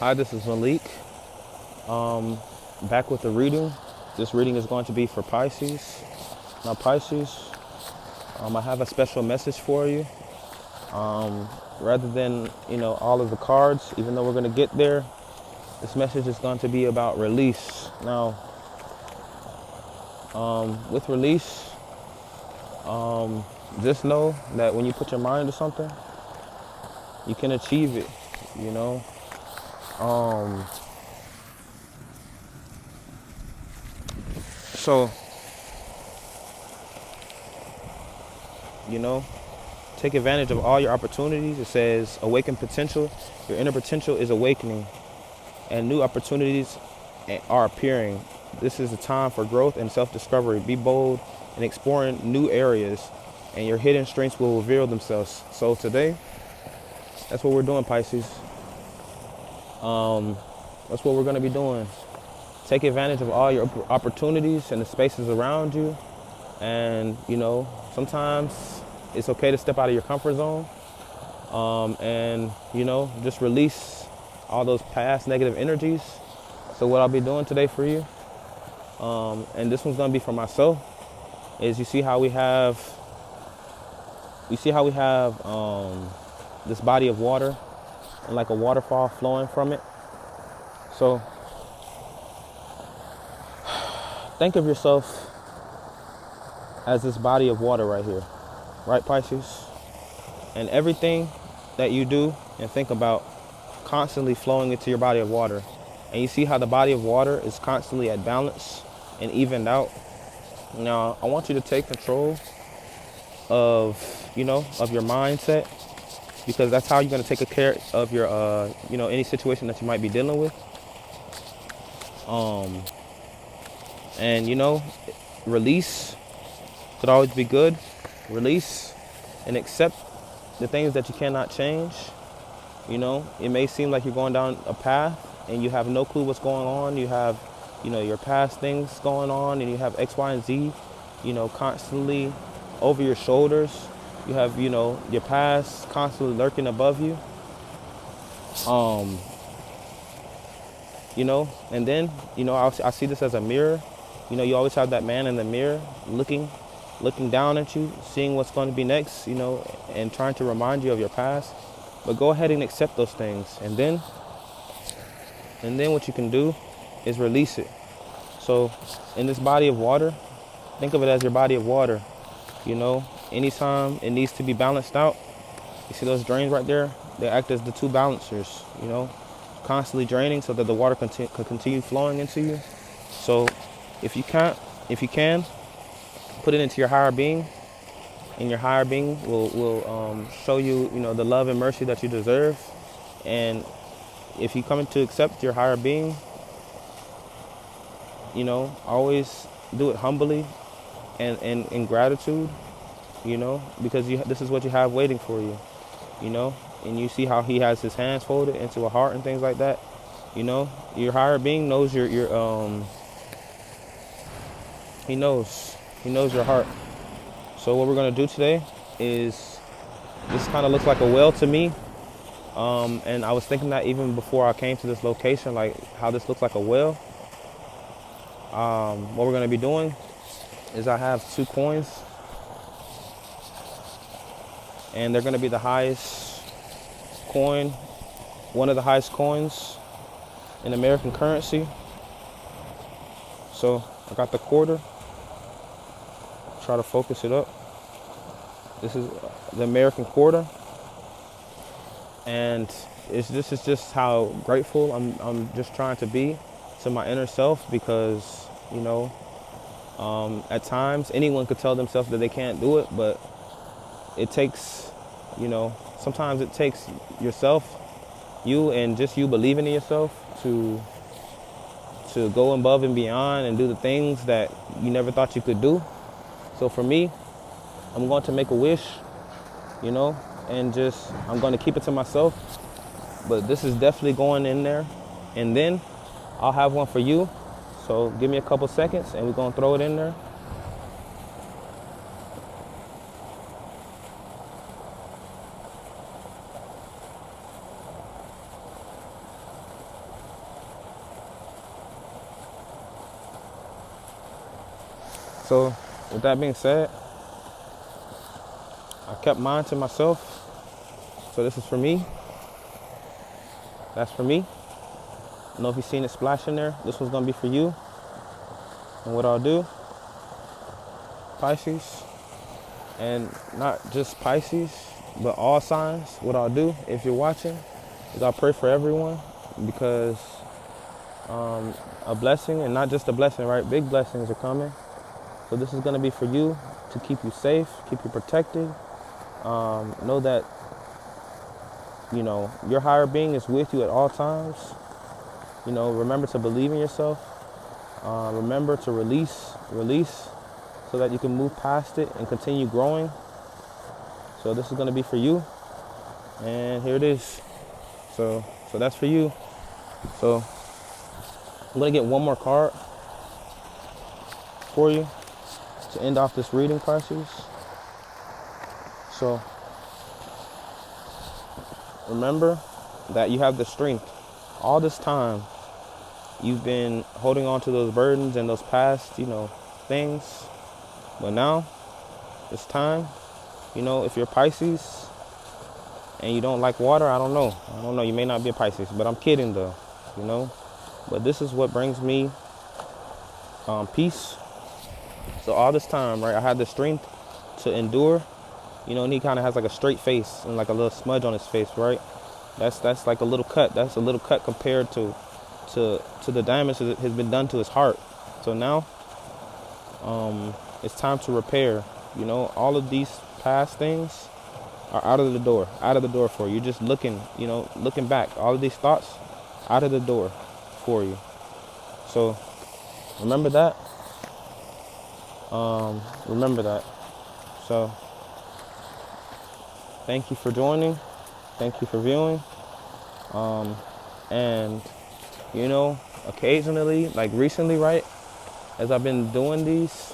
Hi, this is Malik. Back with the reading. This reading is going to be for Pisces. Now, Pisces, I have a special message for you. Rather than, all of the cards, even though we're going to get there, this message is going to be about release. Now, with release, just know that when you put your mind to something, you can achieve it, you know. So, you know, take advantage of all your opportunities. It says awaken potential. Your inner potential is awakening and new opportunities are appearing. This is a time for growth and self-discovery. Be bold in exploring new areas and your hidden strengths will reveal themselves. So today, that's what we're doing, Pisces. That's what we're going to be doing. Take advantage of all your opportunities and the spaces around you. And, sometimes it's okay to step out of your comfort zone. And, just release all those past negative energies. So what I'll be doing today for you, and this one's going to be for myself, is you see how we have this body of water and like a waterfall flowing from it. So think of yourself as this body of water right here, right, Pisces? And everything that you do and think about constantly flowing into your body of water. And you see how the body of water is constantly at balance and evened out. Now, I want you to take control of your mindset, because that's how you're going to take care of your, any situation that you might be dealing with. And, release could always be good. Release and accept the things that you cannot change. It may seem like you're going down a path and you have no clue what's going on. You have, your past things going on, and you have X, Y, and Z, constantly over your shoulders. You have, your past constantly lurking above you. And then, I see this as a mirror. You always have that man in the mirror looking down at you, seeing what's going to be next, and trying to remind you of your past. But go ahead and accept those things. And then what you can do is release it. So in this body of water, think of it as your body of water. Anytime it needs to be balanced out, you see those drains right there? They act as the two balancers, constantly draining so that the water can continue flowing into you. So if you can, put it into your higher being, and your higher being will show you, the love and mercy that you deserve. And if you come to accept your higher being, always do it humbly and in gratitude, because this is what you have waiting for you, and you see how he has his hands folded into a heart and things like that. Your higher being knows he knows your heart. So what we're going to do today is, this kind of looks like a well to me. And I was thinking that even before I came to this location, like how this looks like a well. What we're going to be doing is, I have 2 coins, and they're going to be the highest coin, one of the highest coins in American currency. So I got the quarter. Try to focus it up. This is the American quarter, and this is just how grateful I'm just trying to be to my inner self, because at times anyone could tell themselves that they can't do it, but it takes, sometimes it takes you and just you believing in yourself to go above and beyond and do the things that you never thought you could do. So for me, I'm going to make a wish, and I'm going to keep it to myself. But this is definitely going in there. And then I'll have one for you. So give me a couple seconds and we're going to throw it in there. So with that being said, I kept mine to myself. So this is for me. That's for me. I don't know if you've seen it splash in there. This one's gonna be for you. And what I'll do, Pisces, and not just Pisces, but all signs, what I'll do if you're watching is I'll pray for everyone, because a blessing, and not just a blessing, right? Big blessings are coming. So this is gonna be for you, to keep you safe, keep you protected. Know that, you know, your higher being is with you at all times. You know, remember to believe in yourself. Remember to release, so that you can move past it and continue growing. So this is going to be for you. And here it is. So that's for you. So I'm going to get one more card for you to end off this reading, Pisces. So remember that you have the strength. All this time, you've been holding on to those burdens and those past, you know, things. But now, it's time. You know, if you're Pisces and you don't like water, I don't know. You may not be a Pisces, but I'm kidding though, you know. But this is what brings me peace. So all this time, right, I had the strength to endure. You know, and he kind of has like a straight face and like a little smudge on his face, right? That's like a little cut. That's a little cut compared to the damage that has been done to his heart. So now, it's time to repair. You know, all of these past things are out of the door for you. You're just looking, you know, looking back. All of these thoughts out of the door for you. So remember that. Remember that. So thank you for joining. Thank you for viewing. And you know, occasionally, like recently, right, as I've been doing these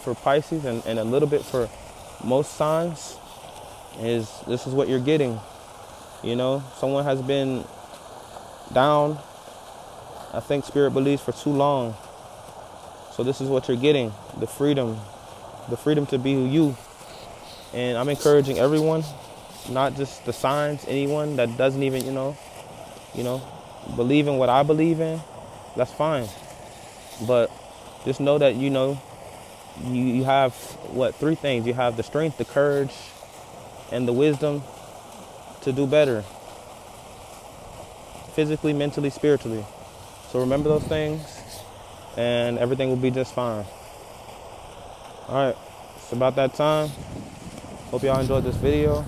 for Pisces and a little bit for most signs, this is what you're getting. You know, someone has been down, I think Spirit believes, for too long. So this is what you're getting, the freedom to be who you. And I'm encouraging everyone, not just the signs, anyone that doesn't even, you know, believe in what I believe in, that's fine. But just know that, you know, you have, three things. You have the strength, the courage, and the wisdom to do better. Physically, mentally, spiritually. So remember those things, and everything will be just fine. All right, it's about that time. Hope y'all enjoyed this video.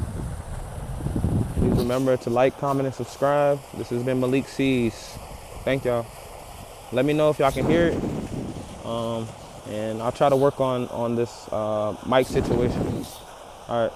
Please remember to like, comment, and subscribe. This has been Malik Seas. Thank y'all. Let me know if y'all can hear it. And I'll try to work on this mic situation. All right.